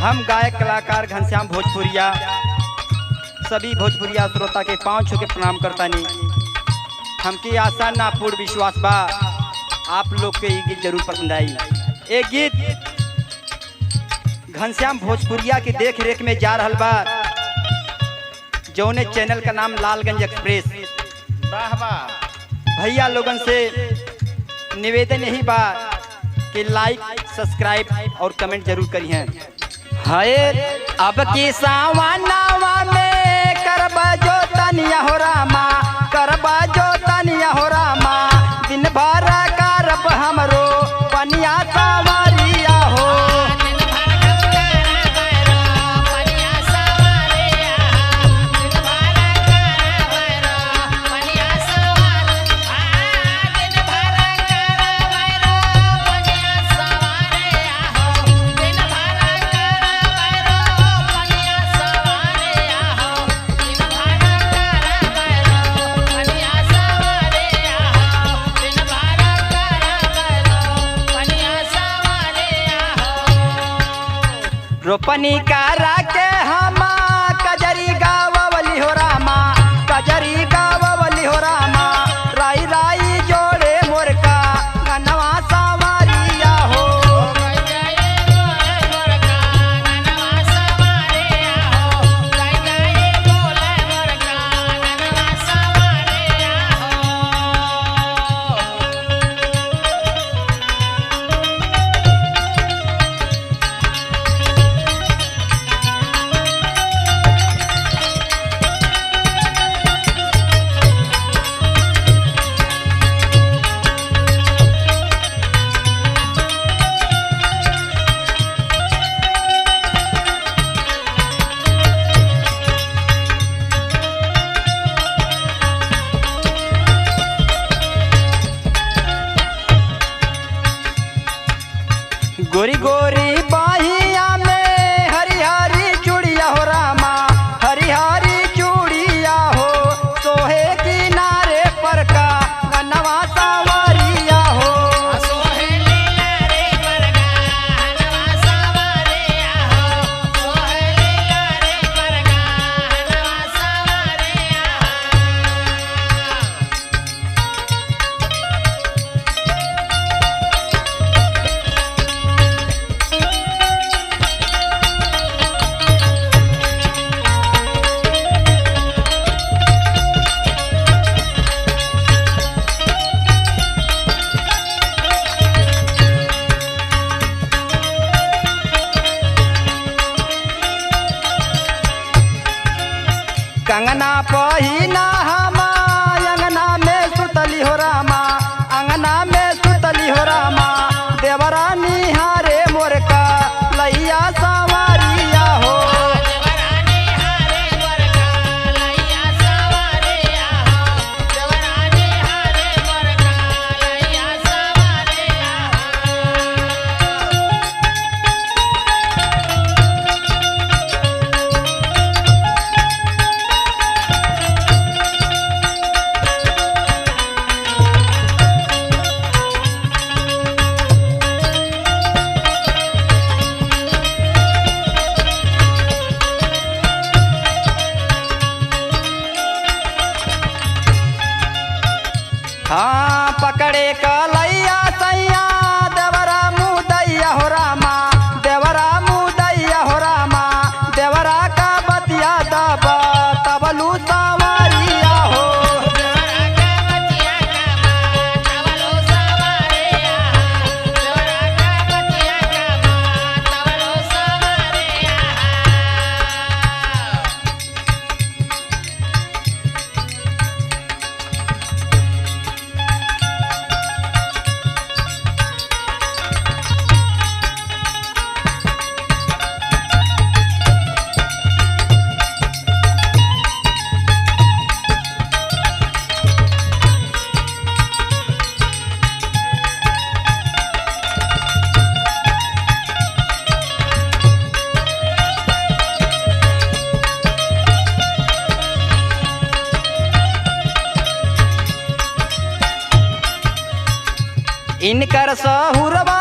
हम गायक कलाकार घनश्याम भोजपुरिया सभी भोजपुरिया श्रोता के पाँव छू के प्रणाम करता नहीं। हमकी आशा ना पूर्ण विश्वास बा आप लोग के ये गीत जरूर पसंद आई। एक गीत घनश्याम भोजपुरिया की देख रेख में जा रहा बा, जौने चैनल का नाम लालगंज एक्सप्रेस। भैया लोगन से निवेदन यही बा कि लाइक सब्सक्राइब और कमेंट जरूर करिए। हाय अब की सावनावा में करबा जो तनिया हो रामा, करबा जो तनिया हो रामा, दिन भर करब हमरो पनिया सवारिया हो। रोपनी करा के हम कजरी गावली हो रामा, कजरी गावली हो रामा, राई राई जोड़े मोर का गनवा सवारिया हो। गोरी गोरी बाहिया में हरी हरी चूड़िया हो रामा, हरी हरी चूड़िया हो, सोहे किनारे पर का गनवा सवारिया हो। कंगना पहिना हम अंगना में सुतली हो रामा, अंगना में सुतली हो रामा, देवरा निहारे मोर का लैया सवारिया हो। हाँ पकड़े कलैया सैया देवरा मुदैया हो रामा, देवरा मुदैया हो रामा, देवरा का बतिया दबा तबलू सवारिया हो। इनकर सहुरवा